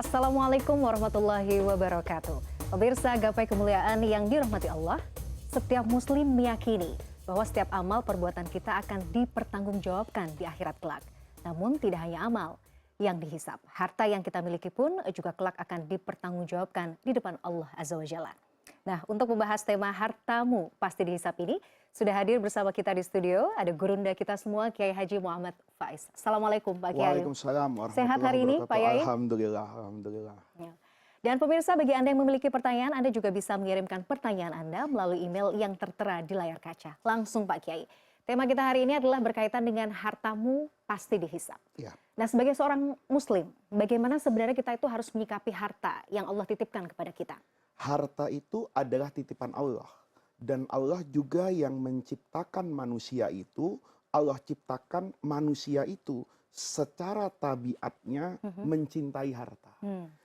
Assalamualaikum warahmatullahi wabarakatuh. Pemirsa gapai kemuliaan yang dirahmati Allah, setiap muslim meyakini bahwa setiap amal perbuatan kita akan dipertanggungjawabkan di akhirat kelak. Namun tidak hanya amal yang dihisap, harta yang kita miliki pun juga kelak akan dipertanggungjawabkan di depan Allah Azza wa Jalla. Nah, untuk membahas tema hartamu pasti dihisap ini, sudah hadir bersama kita di studio, ada gurunda kita semua, Kiai Haji Muhammad Faiz. Assalamualaikum Pak Kiai. Waalaikumsalam Sehat warahmatullahi hari ini wabarakatuh. Pak Yai? Alhamdulillah, alhamdulillah. Ya. Dan pemirsa, bagi Anda yang memiliki pertanyaan, Anda juga bisa mengirimkan pertanyaan Anda melalui email yang tertera di layar kaca. Langsung Pak Kiai. Tema kita hari ini adalah berkaitan dengan hartamu pasti dihisap. Ya. Nah, sebagai seorang muslim, bagaimana sebenarnya kita itu harus menyikapi harta yang Allah titipkan kepada kita? Harta itu adalah titipan Allah. Dan Allah juga yang menciptakan manusia itu, Allah ciptakan manusia itu secara tabiatnya mencintai harta.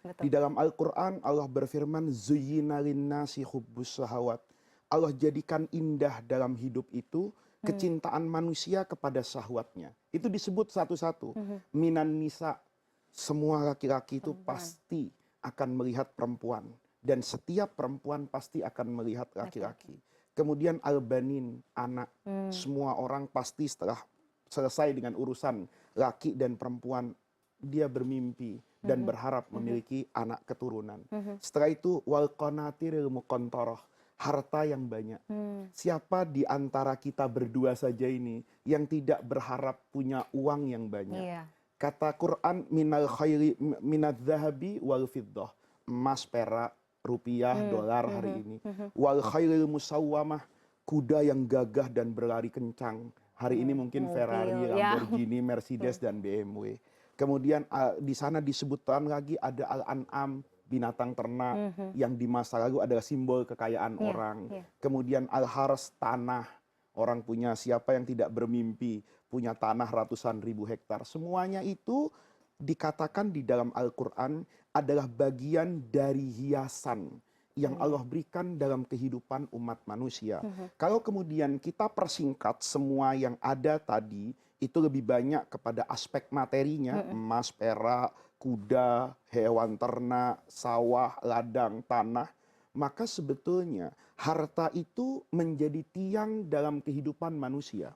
Betul. Di dalam Al-Quran Allah berfirman, Zuyyina linnasi hubbus syahawat. Allah jadikan indah dalam hidup itu kecintaan manusia kepada syahwatnya. Itu disebut satu-satu. Minan nisa, semua laki-laki itu pasti akan melihat perempuan. Dan setiap perempuan pasti akan melihat laki-laki. Kemudian al-banin, anak. Semua orang pasti setelah selesai dengan urusan laki dan perempuan, dia bermimpi dan berharap memiliki anak keturunan. Setelah itu wal qanatiril muqantarah, harta yang banyak. Siapa di antara kita berdua saja ini yang tidak berharap punya uang yang banyak? Iya. Kata Quran, minal khairi minadz zahabi wal fiddah, emas, perak, rupiah, dolar hari ini. Wal khairil musawwamah, kuda yang gagah dan berlari kencang. Hari ini mungkin Mobil, Ferrari, ya. Lamborghini, Mercedes dan BMW. Kemudian di sana disebutkan lagi ada al-an'am, binatang ternak yang di masa lalu adalah simbol kekayaan orang. Kemudian al-hars, tanah. Orang punya, siapa yang tidak bermimpi punya tanah ratusan ribu hektar. Semuanya itu dikatakan di dalam Al-Quran adalah bagian dari hiasan yang Allah berikan dalam kehidupan umat manusia. Kalau kemudian kita persingkat semua yang ada tadi, itu lebih banyak kepada aspek materinya, emas, perak, kuda, hewan ternak, sawah, ladang, tanah. Maka sebetulnya harta itu menjadi tiang dalam kehidupan manusia.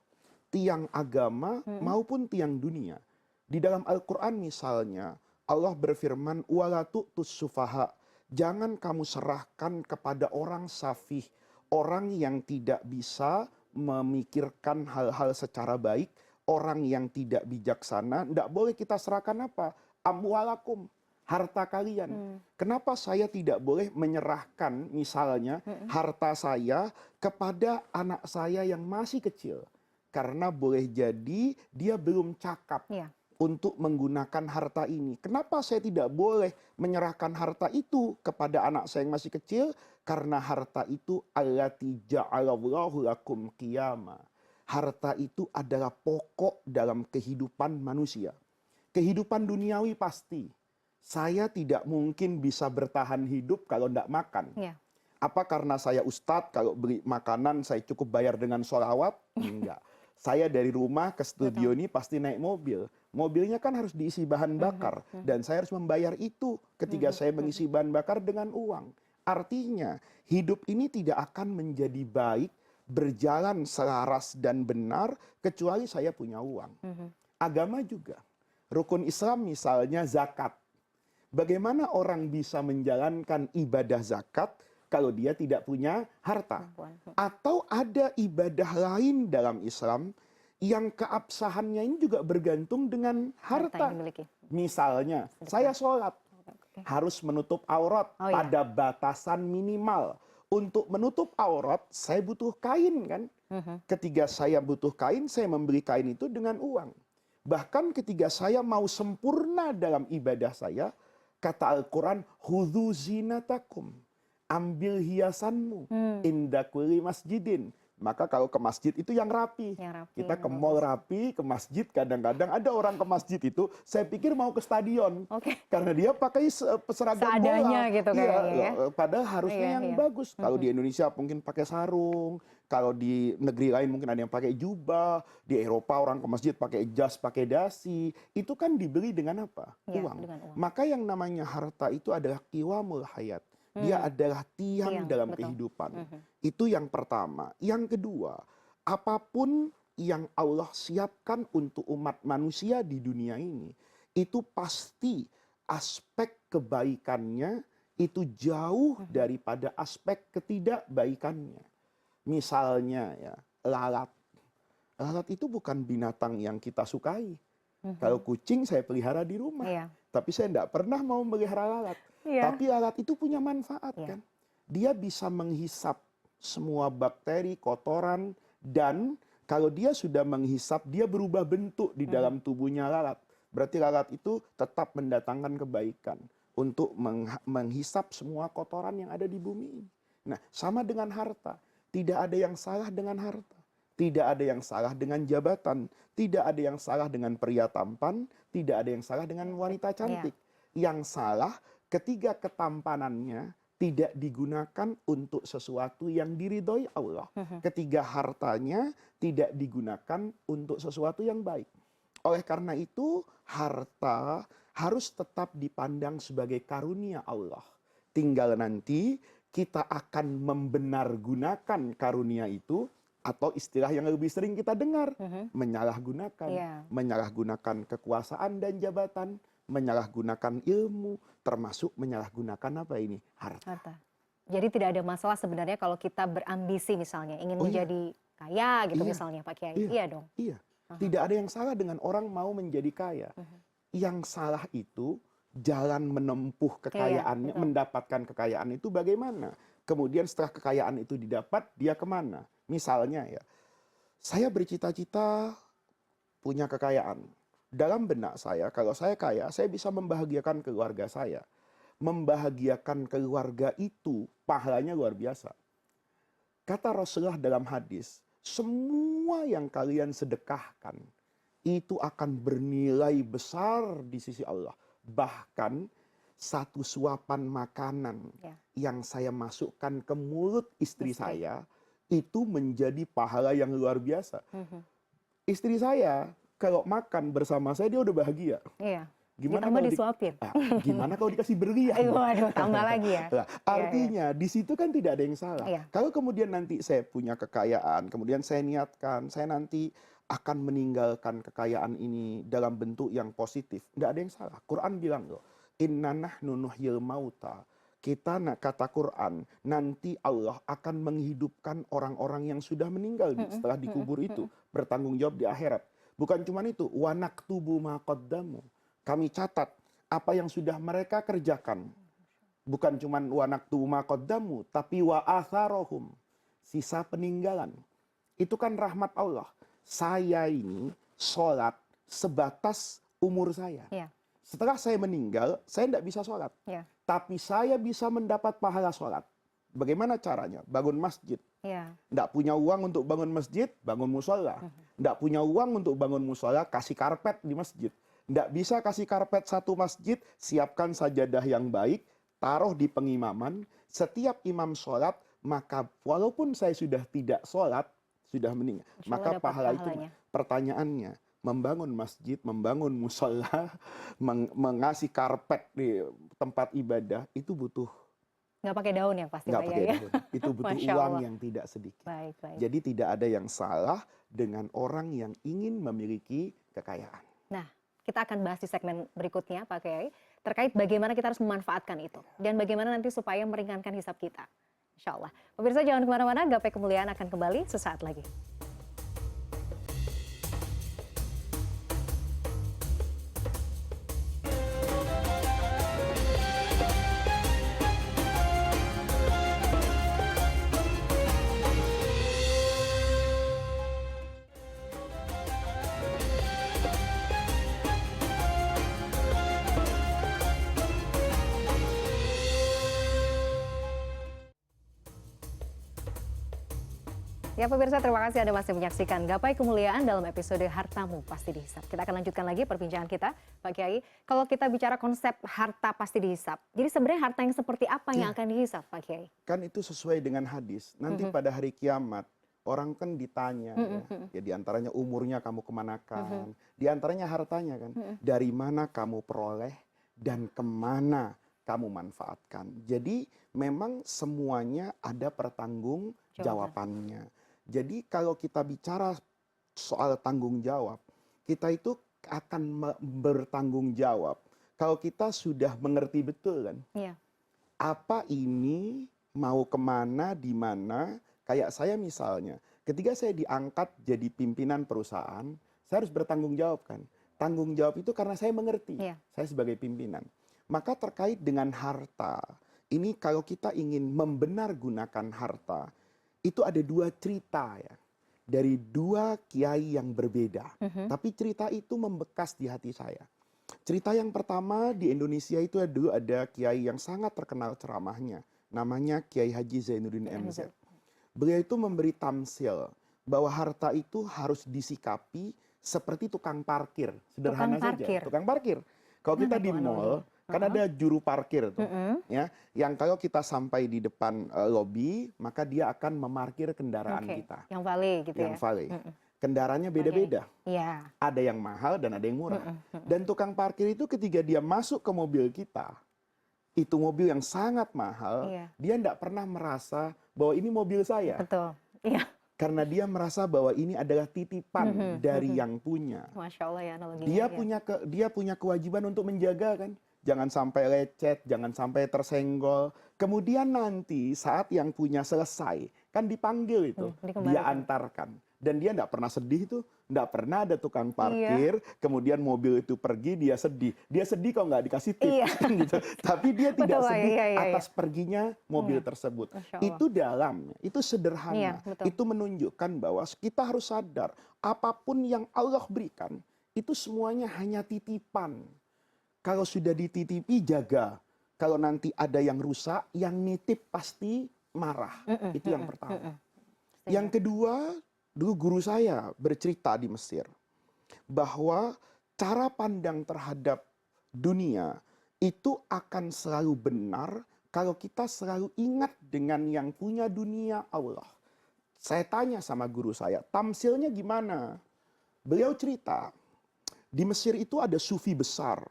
Tiang agama maupun tiang dunia. Di dalam Al-Quran misalnya, Allah berfirman, wala tu'tus sufaha, jangan kamu serahkan kepada orang safih, orang yang tidak bisa memikirkan hal-hal secara baik, orang yang tidak bijaksana. Tidak boleh kita serahkan apa? Amwalakum, harta kalian. Kenapa saya tidak boleh menyerahkan misalnya harta saya kepada anak saya yang masih kecil? Karena boleh jadi dia belum cakap untuk menggunakan harta ini. Kenapa saya tidak boleh menyerahkan harta itu kepada anak saya yang masih kecil? Karena harta itu allati ja'alallahu lakum qiyama. Harta itu adalah pokok dalam kehidupan manusia. Kehidupan duniawi pasti. Saya tidak mungkin bisa bertahan hidup kalau tidak makan. Apa karena saya ustadz, kalau beli makanan saya cukup bayar dengan sholawat? Enggak. Saya dari rumah ke studio ini pasti naik mobil. Mobilnya kan harus diisi bahan bakar. Dan saya harus membayar itu ketika saya mengisi bahan bakar dengan uang. Artinya hidup ini tidak akan menjadi baik, berjalan selaras dan benar, kecuali saya punya uang. Agama juga. Rukun Islam misalnya zakat. Bagaimana orang bisa menjalankan ibadah zakat kalau dia tidak punya harta? Atau ada ibadah lain dalam Islam yang keabsahannya ini juga bergantung dengan harta. Misalnya, saya sholat harus menutup aurat pada batasan minimal. Untuk menutup aurat, saya butuh kain kan? Ketika saya butuh kain, saya membeli kain itu dengan uang. Bahkan ketika saya mau sempurna dalam ibadah saya, kata Al-Quran, hudzu zinatakum, ambil hiasanmu, inda kulli masjidin, Maka kalau ke masjid itu yang rapi. Kita ke mall rapi, ke masjid kadang-kadang ada orang ke masjid itu, saya pikir mau ke stadion. Karena dia pakai seragam bola. Gitu kayaknya ya. Padahal harusnya yang bagus. Kalau di Indonesia mungkin pakai sarung, kalau di negeri lain mungkin ada yang pakai jubah, di Eropa orang ke masjid pakai jas, pakai dasi. Itu kan dibeli dengan apa? Uang. Maka yang namanya harta itu adalah qiwamul hayat. Dia adalah tiang dalam kehidupan. Itu yang pertama. Yang kedua, apapun yang Allah siapkan untuk umat manusia di dunia ini, itu pasti aspek kebaikannya itu jauh daripada aspek ketidakbaikannya. Misalnya ya, lalat. Lalat itu bukan binatang yang kita sukai. Kalau kucing saya pelihara di rumah. Tapi saya tidak pernah mau melihara lalat. Tapi lalat itu punya manfaat kan. Dia bisa menghisap semua bakteri, kotoran. Dan kalau dia sudah menghisap, dia berubah bentuk di dalam tubuhnya lalat. Berarti lalat itu tetap mendatangkan kebaikan. Untuk menghisap semua kotoran yang ada di bumi ini. Nah, sama dengan harta. Tidak ada yang salah dengan harta. Tidak ada yang salah dengan jabatan. Tidak ada yang salah dengan pria tampan. Tidak ada yang salah dengan wanita cantik. Yang salah ketika ketampanannya tidak digunakan untuk sesuatu yang diridhoi Allah. Ketika hartanya tidak digunakan untuk sesuatu yang baik. Oleh karena itu, harta harus tetap dipandang sebagai karunia Allah. Tinggal nanti kita akan membenargunakan karunia itu, atau istilah yang lebih sering kita dengar, menyalahgunakan. Menyalahgunakan kekuasaan dan jabatan, menyalahgunakan ilmu, termasuk menyalahgunakan apa ini? Harta. Jadi tidak ada masalah sebenarnya kalau kita berambisi misalnya, ingin menjadi kaya gitu misalnya Pak Kiai. Iya dong. Iya. Tidak ada yang salah dengan orang mau menjadi kaya. Yang salah itu jalan menempuh kekayaannya, mendapatkan kekayaan itu bagaimana. Kemudian setelah kekayaan itu didapat, dia kemana? Misalnya ya, saya bercita-cita punya kekayaan. Dalam benak saya, kalau saya kaya, saya bisa membahagiakan keluarga saya. Membahagiakan keluarga itu pahalanya luar biasa. Kata Rasulullah dalam hadis, semua yang kalian sedekahkan itu akan bernilai besar di sisi Allah. Bahkan satu suapan makanan yang saya masukkan ke mulut istri saya itu menjadi pahala yang luar biasa. Istri saya kalau makan bersama saya dia udah bahagia. Gimana kalau disuapin? Gimana kalau dikasih berlian? Waduh, tambah lagi ya. Nah, artinya di situ kan tidak ada yang salah. Kalau kemudian nanti saya punya kekayaan, kemudian saya niatkan, saya nanti akan meninggalkan kekayaan ini dalam bentuk yang positif. Tidak ada yang salah. Quran bilang loh, inna nahnu nuhyil mauta. Kita, kata Quran, nanti Allah akan menghidupkan orang-orang yang sudah meninggal setelah dikubur itu. Bertanggung jawab di akhirat. Bukan cuma itu, wa naktubu ma qaddamu. Kami catat apa yang sudah mereka kerjakan. Bukan cuma wa naktubu ma qaddamu, tapi wa atharohum. Sisa peninggalan. Itu kan rahmat Allah. Saya ini sholat sebatas umur saya. Setelah saya meninggal, saya tidak bisa sholat. Tapi saya bisa mendapat pahala sholat. Bagaimana caranya? Bangun masjid. Tidak punya uang untuk bangun masjid, bangun musola. Tidak punya uang untuk bangun musola, kasih karpet di masjid. Tidak bisa kasih karpet satu masjid, siapkan sajadah yang baik, taruh di pengimaman. Setiap imam sholat, maka walaupun saya sudah tidak sholat, sudah meninggal, maka pahala itu. Pertanyaannya, membangun masjid, membangun musola, mengasih karpet di tempat ibadah, itu butuh. Nggak pakai daun ya pasti. Nggak pakai daun. Itu butuh uang yang tidak sedikit. Jadi tidak ada yang salah dengan orang yang ingin memiliki kekayaan. Nah, kita akan bahas di segmen berikutnya Pak Kiai, terkait bagaimana kita harus memanfaatkan itu. Dan bagaimana nanti supaya meringankan hisab kita. Insya Allah. Pemirsa jangan kemana-mana, Gapai Kemuliaan akan kembali sesaat lagi. Ya pemirsa, terima kasih Anda masih menyaksikan Gapai Kemuliaan dalam episode Hartamu Pasti Dihisap. Kita akan lanjutkan lagi perbincangan kita, Pak Kiai. Kalau kita bicara konsep harta pasti dihisap, jadi sebenarnya harta yang seperti apa yang akan dihisap, Pak Kiai? Kan itu sesuai dengan hadis. Nanti pada hari kiamat, orang kan ditanya, ya diantaranya umurnya kamu kemanakan, diantaranya hartanya kan, dari mana kamu peroleh dan kemana kamu manfaatkan. Jadi memang semuanya ada pertanggung jawabannya. Jadi kalau kita bicara soal tanggung jawab, kita itu akan bertanggung jawab kalau kita sudah mengerti betul kan, apa ini mau kemana, di mana. Kayak saya misalnya, ketika saya diangkat jadi pimpinan perusahaan, saya harus bertanggung jawab kan. Tanggung jawab itu karena saya mengerti, saya sebagai pimpinan. Maka terkait dengan harta, ini kalau kita ingin membenargunakan harta, itu ada dua cerita ya. Dari dua kiai yang berbeda. Tapi cerita itu membekas di hati saya. Cerita yang pertama di Indonesia itu dulu ada kiai yang sangat terkenal ceramahnya. Namanya Kiai Haji Zainuddin MZ. Beliau itu memberi tamsil bahwa harta itu harus disikapi seperti tukang parkir. Sederhana saja, tukang parkir. Kalau kita di mall, kan ada juru parkir tuh, ya, yang kalau kita sampai di depan lobi, maka dia akan memarkir kendaraan kita. Yang valet gitu yang valet. Kendaraannya beda-beda. Ada yang mahal dan ada yang murah. Dan tukang parkir itu ketika dia masuk ke mobil kita, itu mobil yang sangat mahal, dia tidak pernah merasa bahwa ini mobil saya. Betul. Karena dia merasa bahwa ini adalah titipan dari yang punya. Masya Allah ya analoginya. Dia punya kewajiban untuk menjaga kan. Jangan sampai lecet, jangan sampai tersenggol. Kemudian nanti saat yang punya selesai, kan dipanggil itu. Dia antarkan. Dan dia tidak pernah sedih tuh. Tidak pernah ada tukang parkir, kemudian mobil itu pergi, dia sedih. Dia sedih kalau nggak dikasih tip. Gitu. Tapi dia tidak sedih atas perginya mobil tersebut. Itu dalam, itu sederhana. Itu menunjukkan bahwa kita harus sadar, apapun yang Allah berikan, itu semuanya hanya titipan. Kalau sudah dititipi, jaga. Kalau nanti ada yang rusak, yang nitip pasti marah. Itu yang pertama. Yang kedua, dulu guru saya bercerita di Mesir bahwa cara pandang terhadap dunia itu akan selalu benar kalau kita selalu ingat dengan yang punya dunia, Allah. Saya tanya sama guru saya, tamsilnya gimana? Beliau cerita, di Mesir itu ada sufi besar,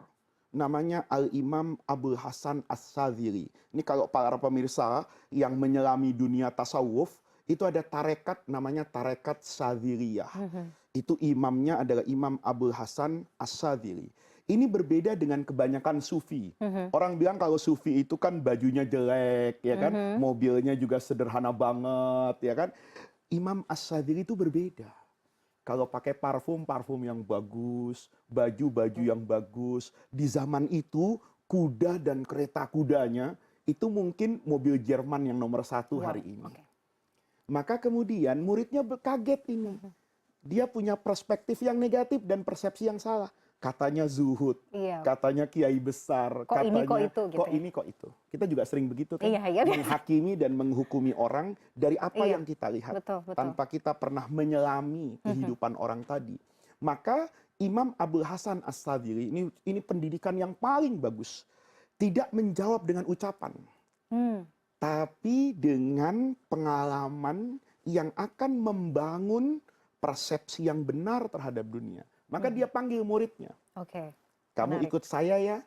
namanya Al-Imam Abul Hasan As-Sadzili. Ini kalau para pemirsa yang menyelami dunia tasawuf, itu ada tarekat namanya tarekat Sadziliyah. Itu imamnya adalah Imam Abul Hasan As-Sadzili. Ini berbeda dengan kebanyakan sufi. Orang bilang kalau sufi itu kan bajunya jelek, ya kan, mobilnya juga sederhana banget, ya kan. Imam As-Sadzili itu berbeda. Kalau pakai parfum, parfum yang bagus, baju-baju yang bagus. Di zaman itu kuda dan kereta kudanya itu mungkin mobil Jerman yang nomor 1 hari ini. Maka kemudian muridnya kaget ini. Dia punya perspektif yang negatif dan persepsi yang salah. Katanya zuhud, katanya kiai besar, kok katanya ini kok itu, gitu kok ini kok itu. Kita juga sering begitu kan, menghakimi dan menghukumi orang dari apa yang kita lihat, tanpa kita pernah menyelami kehidupan orang tadi. Maka Imam Abul Hasan As-Sadzili ini pendidikan yang paling bagus. Tidak menjawab dengan ucapan, tapi dengan pengalaman yang akan membangun persepsi yang benar terhadap dunia. Maka dia panggil muridnya. Kamu ikut saya ya.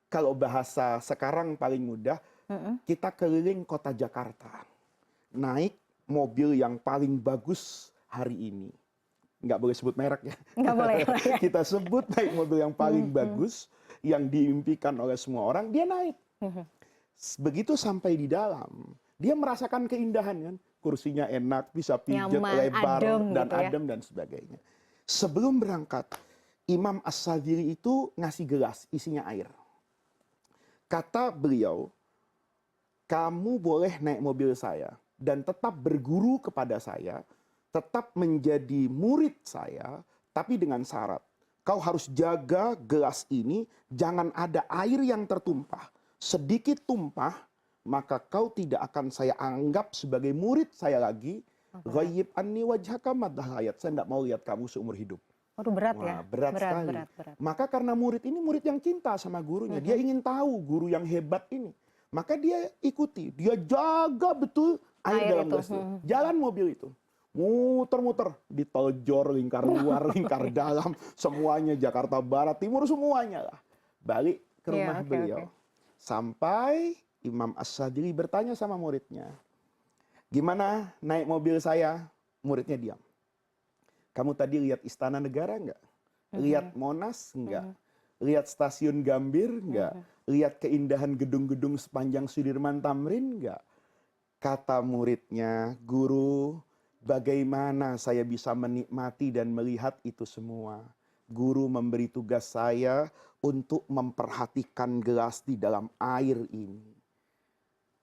Kalau bahasa sekarang paling mudah, kita keliling kota Jakarta. Naik mobil yang paling bagus hari ini. Nggak boleh sebut merek ya. Nggak boleh. Kita sebut naik mobil yang paling bagus, yang diimpikan oleh semua orang, dia naik. Begitu sampai di dalam, dia merasakan keindahan kan. Kursinya enak, bisa pijat, lebar, dan adem dan sebagainya. Sebelum berangkat, Imam As-Sadzili itu ngasih gelas, isinya air. Kata beliau, kamu boleh naik mobil saya dan tetap berguru kepada saya, tetap menjadi murid saya, tapi dengan syarat. Kau harus jaga gelas ini, jangan ada air yang tertumpah. Sedikit tumpah, maka kau tidak akan saya anggap sebagai murid saya lagi, berat. Ghayyib anni wajhaka maddah hayat. Saya tidak mau lihat kamu seumur hidup. Waduh, berat ya. Wah, berat sekali. Berat. Maka karena murid ini murid yang cinta sama gurunya, dia ingin tahu guru yang hebat ini. Maka dia ikuti, dia jaga betul air dalam itu. gelas itu. Jalan mobil itu. Muter-muter di tol Jor, lingkar luar, lingkar dalam, semuanya Jakarta Barat, Timur semuanya lah. Balik ke rumah beliau. Sampai Imam As-Sadili bertanya sama muridnya, gimana naik mobil saya? Muridnya diam. Kamu tadi lihat Istana Negara enggak? Lihat Monas enggak? Lihat Stasiun Gambir enggak? Lihat keindahan gedung-gedung sepanjang Sudirman Tamrin enggak? Kata muridnya, guru, bagaimana saya bisa menikmati dan melihat itu semua? Guru memberi tugas saya untuk memperhatikan gelas di dalam air ini.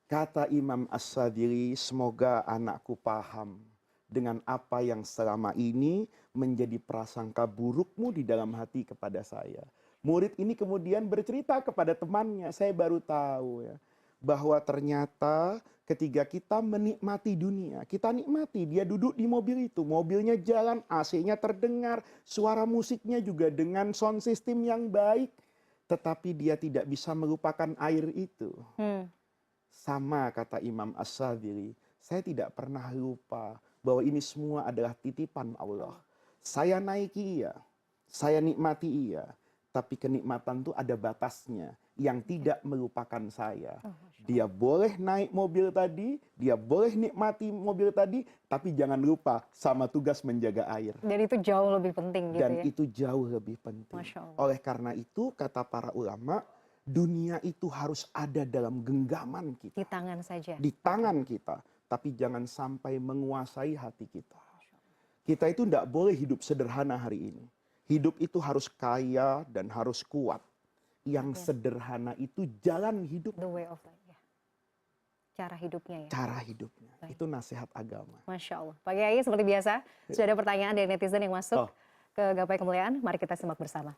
Kata Imam As-Sadili, semoga anakku paham dengan apa yang selama ini menjadi prasangka burukmu di dalam hati kepada saya. Murid ini kemudian bercerita kepada temannya, saya baru tahu ya, bahwa ternyata ketika kita menikmati dunia, kita nikmati, dia duduk di mobil itu, mobilnya jalan, AC-nya terdengar, suara musiknya juga dengan sound system yang baik, tetapi dia tidak bisa melupakan air itu. Sama kata Imam As-Sadili, saya tidak pernah lupa bahwa ini semua adalah titipan Allah. Saya naiki iya, saya nikmati iya, tapi kenikmatan itu ada batasnya yang tidak melupakan saya. Dia boleh naik mobil tadi, dia boleh nikmati mobil tadi, tapi jangan lupa sama tugas menjaga air. Dan itu jauh lebih penting gitu. Dan ya. itu jauh lebih penting. Oleh karena itu kata para ulama, dunia itu harus ada dalam genggaman kita. Di tangan saja. Di tangan kita. Tapi jangan sampai menguasai hati kita. Kita itu tidak boleh hidup sederhana hari ini. Hidup itu harus kaya dan harus kuat. Yang sederhana itu jalan hidup. The way of life. Ya. Cara hidupnya ya. Cara hidupnya. Baik. Itu nasihat agama. Masya Allah. Pak Kiai seperti biasa, sudah ada pertanyaan dari netizen yang masuk ke Gapai Kemuliaan. Mari kita simak bersama.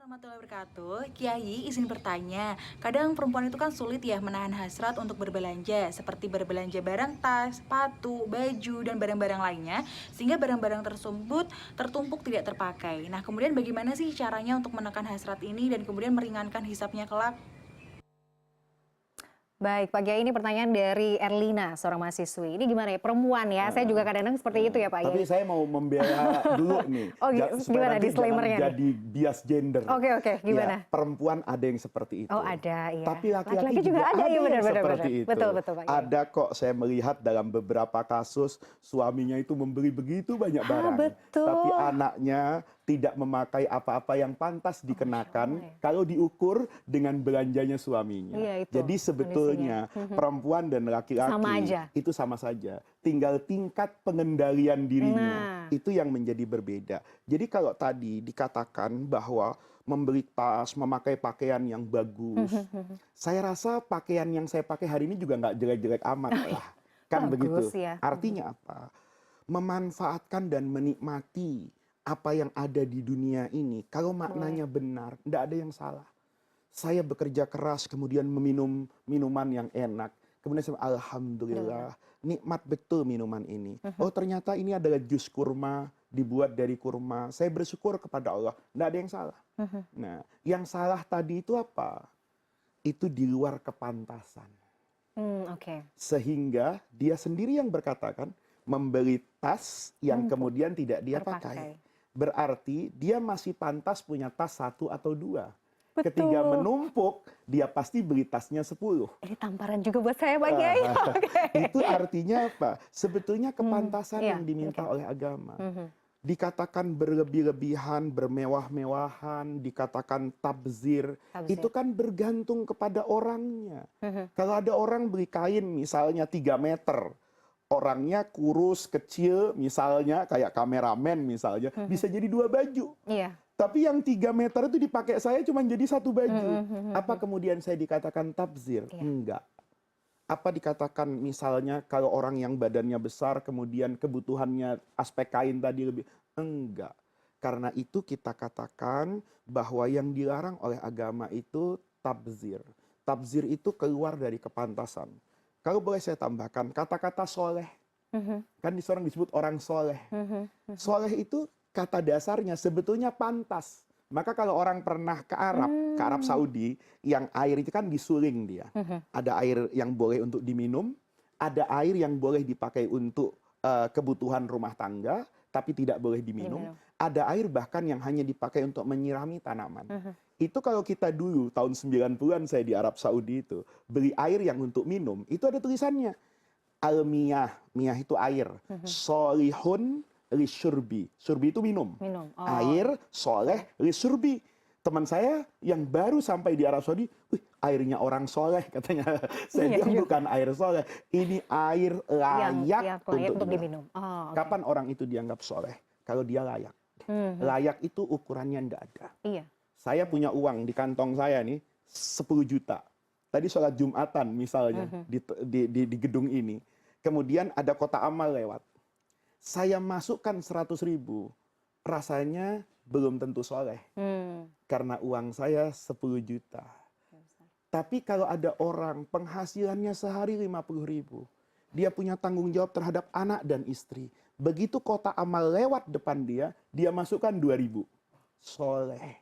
Warahmatullahi wabarakatuh. Kiai izin bertanya, kadang perempuan itu kan sulit ya menahan hasrat untuk berbelanja, seperti berbelanja barang tas, sepatu, baju, dan barang-barang lainnya, sehingga barang-barang tersebut tertumpuk tidak terpakai. Nah, kemudian bagaimana sih caranya untuk menekan hasrat ini dan kemudian meringankan hisapnya kelak? Baik, Pak Kiai, ini pertanyaan dari Erlina, seorang mahasiswi. Ini gimana ya, perempuan ya, saya juga kadang-kadang seperti itu ya Pak Kiai. Tapi saya mau membela dulu nih. Gimana disclaimer-nya? Jadi bias gender. Oke, gimana? Ya, perempuan ada yang seperti itu. Oh ada, iya. Tapi laki-laki juga ada ya, yang seperti itu. Betul Pak Kiai. Ada kok saya melihat dalam beberapa kasus, suaminya itu membeli begitu banyak barang. Betul. Tapi anaknya tidak memakai apa-apa yang pantas dikenakan kalau diukur dengan belanjanya suaminya. Iya, itu jadi sebetulnya perempuan dan laki-laki itu sama saja. Tinggal tingkat pengendalian dirinya itu yang menjadi berbeda. Jadi kalau tadi dikatakan bahwa membeli tas, memakai pakaian yang bagus, saya rasa pakaian yang saya pakai hari ini juga nggak jelek-jelek amat lah. Kan bagus, begitu. Ya. Artinya apa? Memanfaatkan dan menikmati apa yang ada di dunia ini, kalau maknanya benar, tidak ada yang salah. Saya bekerja keras, kemudian meminum minuman yang enak. Kemudian saya, alhamdulillah, nikmat betul minuman ini. Oh ternyata ini adalah jus kurma, dibuat dari kurma. Saya bersyukur kepada Allah, tidak ada yang salah. Nah, yang salah tadi itu apa? Itu di luar kepantasan. Sehingga dia sendiri yang berkata kan, membeli tas yang kemudian tidak dia pakai. Berarti dia masih pantas punya tas 1 atau 2. Betul. Ketika menumpuk, dia pasti beli tasnya 10. Ini tamparan juga buat saya Pak Kiai. Itu artinya apa? Sebetulnya kepantasan yang diminta oleh agama. Dikatakan berlebih-lebihan, bermewah-mewahan, dikatakan tabzir. Itu kan bergantung kepada orangnya. Kalau ada orang beli kain misalnya 3 meter, orangnya kurus, kecil, misalnya kayak kameramen misalnya, bisa jadi 2 baju. Iya. Tapi yang 3 meter itu dipakai saya cuma jadi 1 baju. Apa kemudian saya dikatakan tabzir? Enggak. Apa dikatakan misalnya kalau orang yang badannya besar kemudian kebutuhannya aspek kain tadi lebih? Enggak. Karena itu kita katakan bahwa yang dilarang oleh agama itu tabzir. Tabzir itu keluar dari kepantasan. Kalau boleh saya tambahkan, kata-kata soleh Kan seorang disebut orang soleh. Soleh itu kata dasarnya sebetulnya pantas. Maka kalau orang pernah ke Arab Saudi, yang air itu kan disuling dia. Ada air yang boleh untuk diminum, ada air yang boleh dipakai untuk kebutuhan rumah tangga, tapi tidak boleh diminum. Ada air bahkan yang hanya dipakai untuk menyirami tanaman. Itu kalau kita dulu, tahun 90-an saya di Arab Saudi itu, beli air yang untuk minum, itu ada tulisannya. Al-miyah, miyah itu air. Solihun lisyurbi. Surbi itu minum. Air soleh lisyurbi. Teman saya yang baru sampai di Arab Saudi, airnya orang soleh katanya. Saya bilang bukan air soleh, ini air layak untuk diminum. Kapan orang itu dianggap soleh? Kalau dia layak. Layak itu ukurannya tidak ada. Saya punya uang di kantong saya nih 10 juta. Tadi sholat Jumatan misalnya di gedung ini. Kemudian ada kotak amal lewat. Saya masukkan 100.000, rasanya belum tentu soleh. Karena uang saya 10 juta. Tapi kalau ada orang penghasilannya sehari 50.000, dia punya tanggung jawab terhadap anak dan istri. Begitu kotak amal lewat depan dia, dia masukkan 2.000. Soleh.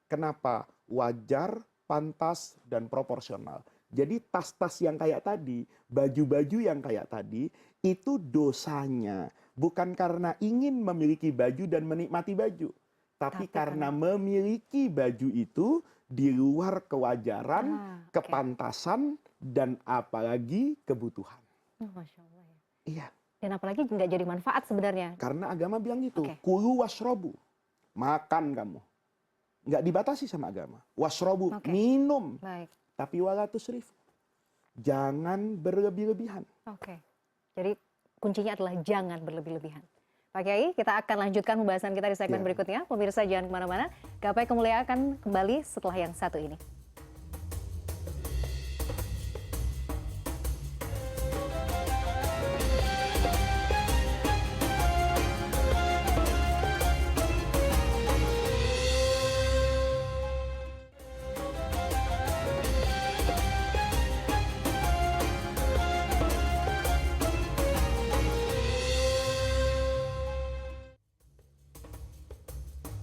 Kenapa? Wajar, pantas, dan proporsional. Jadi tas-tas yang kayak tadi, baju-baju yang kayak tadi, itu dosanya bukan karena ingin memiliki baju dan menikmati baju, tapi karena memiliki baju itu di luar kewajaran, kepantasan, dan apalagi kebutuhan. Masya Allah ya. Iya. Dan apalagi nggak jadi manfaat sebenarnya. Karena agama bilang gitu, kulu washrobu, makan kamu. Nggak dibatasi sama agama. Washrobu, minum. Baik. Tapi wala tusrifu. Jangan berlebih-lebihan. Jadi kuncinya adalah jangan berlebih-lebihan. Pak Kiai, kita akan lanjutkan pembahasan kita di segmen berikutnya. Pemirsa jangan kemana-mana. Gapai Kemuliaan akan kembali setelah yang satu ini.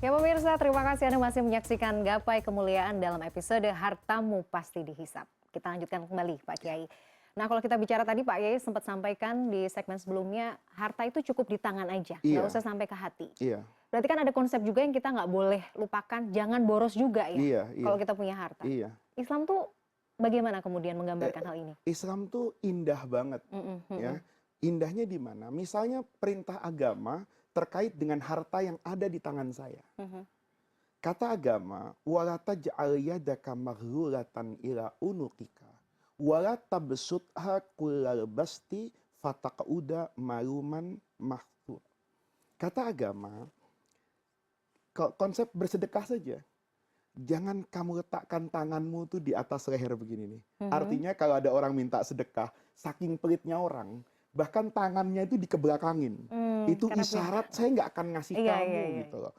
Ya pemirsa, terima kasih Anda masih menyaksikan Gapai Kemuliaan dalam episode Hartamu Pasti Dihisap. Kita lanjutkan kembali Pak Kiai. Nah kalau kita bicara tadi Pak Kiai sempat sampaikan di segmen sebelumnya, harta itu cukup di tangan aja, nggak usah sampai ke hati. Berarti kan ada konsep juga yang kita nggak boleh lupakan, jangan boros juga ya kalau kita punya harta. Islam tuh bagaimana kemudian menggambarkan hal ini? Islam tuh indah banget. Ya. Indahnya di mana? Misalnya perintah agama terkait dengan harta yang ada di tangan saya. Kata agama, wala taj'al yadaka maghlulatan ila unuqika wala tabsutha kullal basti fataqauda maluman mahthur. Kata agama, konsep bersedekah saja. Jangan kamu letakkan tanganmu tuh di atas leher begini nih. Artinya kalau ada orang minta sedekah, saking pelitnya orang, bahkan tangannya itu dikebelakangin. Itu isyarat saya nggak akan ngasih kamu gitu loh.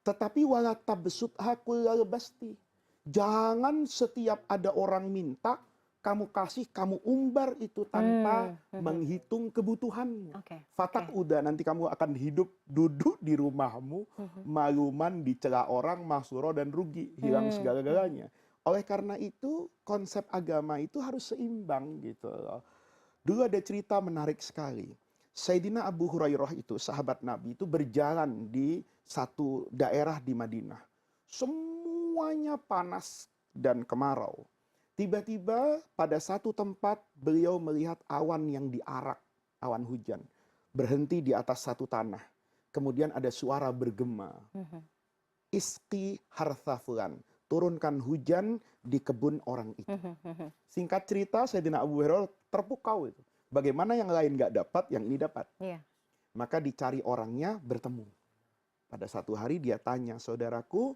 Tetapi wala tabsutha kullal basti. Jangan setiap ada orang minta, kamu kasih, kamu umbar itu tanpa menghitung kebutuhanmu. Fatak udah nanti kamu akan hidup duduk di rumahmu, maluman dicela orang, mahsuro dan rugi, hilang segala-galanya. Oleh karena itu konsep agama itu harus seimbang gitu loh. Dulu ada cerita menarik sekali. Sayyidina Abu Hurairah itu, sahabat Nabi itu berjalan di satu daerah di Madinah. Semuanya panas dan kemarau. Tiba-tiba pada satu tempat beliau melihat awan yang diarak, awan hujan. Berhenti di atas satu tanah. Kemudian ada suara bergema. Iski hartha fulan. Turunkan hujan di kebun orang itu. Singkat cerita, Sayyidina Abu Hurairah terpukau itu. Bagaimana yang lain nggak dapat, yang ini dapat. Maka dicari orangnya, bertemu. Pada satu hari dia tanya, saudaraku,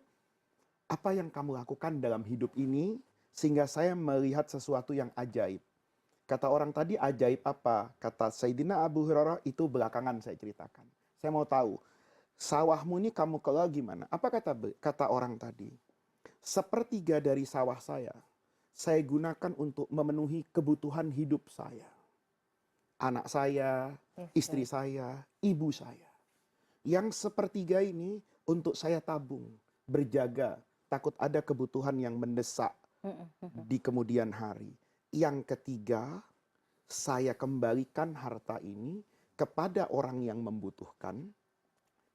apa yang kamu lakukan dalam hidup ini sehingga saya melihat sesuatu yang ajaib? Kata orang tadi, ajaib apa? Kata Sayyidina Abu Hurairah, itu belakangan saya ceritakan. Saya mau tahu, sawahmu ini kamu kelola gimana? Apa kata orang tadi? Sepertiga dari sawah saya gunakan untuk memenuhi kebutuhan hidup saya. anak saya, istri saya, ibu saya. Yang sepertiga ini untuk saya tabung, berjaga, takut ada kebutuhan yang mendesak di kemudian hari. Yang ketiga, saya kembalikan harta ini kepada orang yang membutuhkan,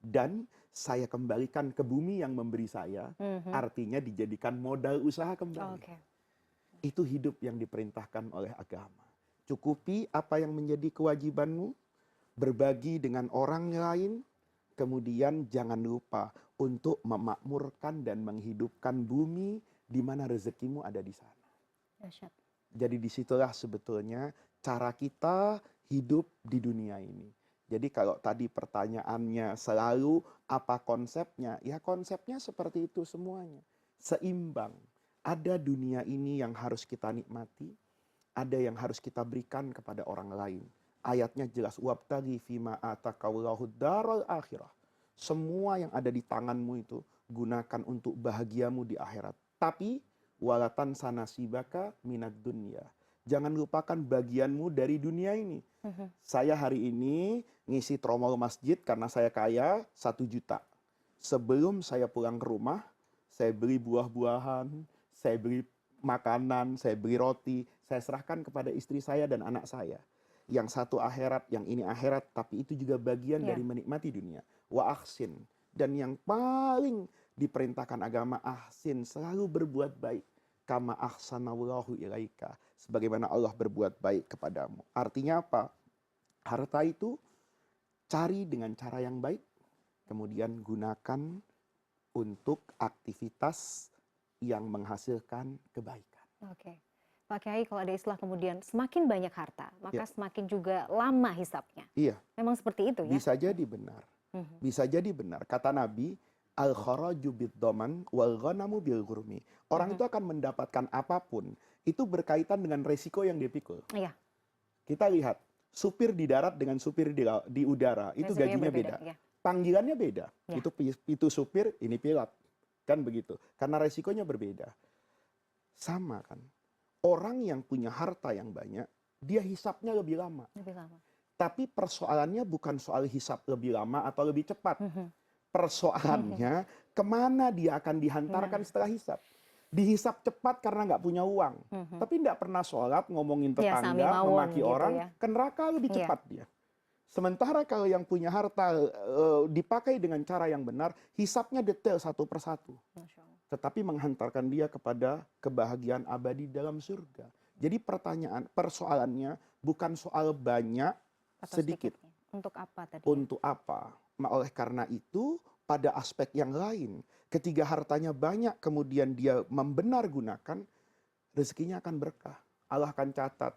dan saya kembalikan ke bumi yang memberi saya, artinya dijadikan modal usaha kembali. Itu hidup yang diperintahkan oleh agama. Cukupi apa yang menjadi kewajibanmu, berbagi dengan orang lain, kemudian jangan lupa untuk memakmurkan dan menghidupkan bumi di mana rezekimu ada di sana. Jadi disitulah sebetulnya cara kita hidup di dunia ini. Jadi kalau tadi pertanyaannya selalu apa konsepnya? Ya konsepnya seperti itu semuanya. Seimbang. Ada dunia ini yang harus kita nikmati, ada yang harus kita berikan kepada orang lain. Ayatnya jelas, wabtaghi fima ataqallahu daral akhirah. Semua yang ada di tanganmu itu gunakan untuk bahagiamu di akhirat. Tapi walatan sanasibaka minad dunya. Jangan lupakan bagianmu dari dunia ini. Saya hari ini ngisi tromol masjid karena saya kaya 1 juta. Sebelum saya pulang ke rumah, saya beli buah-buahan, saya beli makanan, saya beli roti, saya serahkan kepada istri saya dan anak saya. Yang satu akhirat, yang ini akhirat, tapi itu juga bagian dari menikmati dunia. Wa ahsin. Dan yang paling diperintahkan agama, ahsin, selalu berbuat baik. Kama ahsanallahu ilaika. Sebagaimana Allah berbuat baik kepadamu. Artinya apa? Harta itu cari dengan cara yang baik, kemudian gunakan untuk aktivitas yang menghasilkan kebaikan. Oke. Pak Kiai, kalau ada istilah kemudian semakin banyak harta, maka semakin juga lama hisapnya. Iya. Memang seperti itu ya? Bisa jadi benar. Bisa jadi benar. Kata Nabi, al-kharaju bid-dhaman wal ghanamu bil ghurmi. Orang itu akan mendapatkan apapun, itu berkaitan dengan resiko yang dia pikul. Iya. Kita lihat, supir di darat dengan supir di udara, itu gajinya beda. Ya. Panggilannya beda. Ya. Itu supir, ini pilot. Kan begitu. Karena resikonya berbeda. Sama kan. Orang yang punya harta yang banyak, dia hisapnya lebih lama. Lebih lama. Tapi persoalannya bukan soal hisap lebih lama atau lebih cepat. Persoalannya kemana dia akan dihantarkan setelah hisap. Dihisap cepat karena nggak punya uang. Tapi nggak pernah sholat, ngomongin tetangga, memaki gitu orang, ke neraka lebih cepat dia. Sementara kalau yang punya harta dipakai dengan cara yang benar, hisapnya detail satu persatu. Tetapi menghantarkan dia kepada kebahagiaan abadi dalam surga. Jadi persoalannya bukan soal banyak, sedikit. Untuk apa tadi? Untuk apa? Oleh karena itu, pada aspek yang lain, ketika hartanya banyak, kemudian dia membenar gunakan, rezekinya akan berkah. Allah akan catat,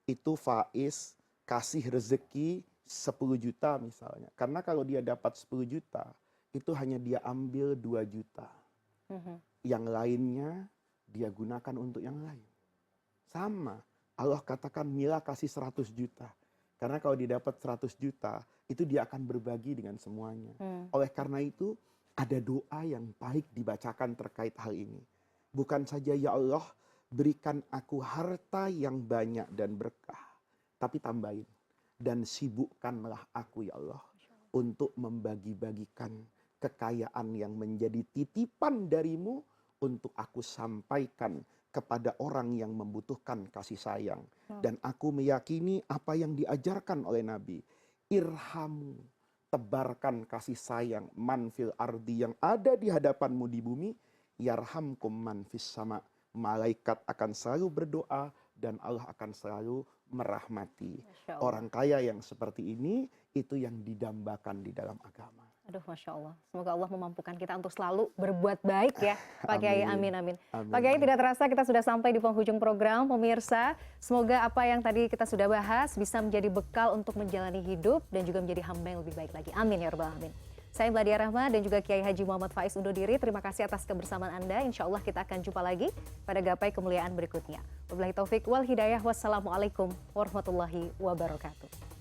itu Faiz kasih rezeki 10 juta misalnya. Karena kalau dia dapat 10 juta, itu hanya dia ambil 2 juta. Yang lainnya dia gunakan untuk yang lain. Sama, Allah katakan Mila kasih 100 juta. Karena kalau dia dapat 100 juta, itu dia akan berbagi dengan semuanya. Oleh karena itu, ada doa yang baik dibacakan terkait hal ini. Bukan saja ya Allah, berikan aku harta yang banyak dan berkah. Tapi tambahin. Dan sibukkanlah aku ya Allah, untuk membagi-bagikan kekayaan yang menjadi titipan darimu, untuk aku sampaikan kepada orang yang membutuhkan kasih sayang. Dan aku meyakini apa yang diajarkan oleh Nabi. Irhamu, tebarkan kasih sayang, man fil ardi, yang ada di hadapanmu di bumi, yarhamkum man fis sama. Malaikat akan selalu berdoa dan Allah akan selalu merahmati. Orang kaya yang seperti ini, itu yang didambakan di dalam agama. Aduh, Masya Allah. Semoga Allah memampukan kita untuk selalu berbuat baik ya, Pak Kiai. Amin, amin. Pak Kiai, tidak terasa kita sudah sampai di penghujung program. Pemirsa, semoga apa yang tadi kita sudah bahas bisa menjadi bekal untuk menjalani hidup dan juga menjadi hamba yang lebih baik lagi. Amin ya Rabbal Alamin. Saya Mladia Rahma dan juga Kiai Haji Muhammad Faiz undur diri. Terima kasih atas kebersamaan Anda. Insya Allah kita akan jumpa lagi pada gapai kemuliaan berikutnya. Wabillahi taufik wal hidayah. Wassalamualaikum warahmatullahi wabarakatuh.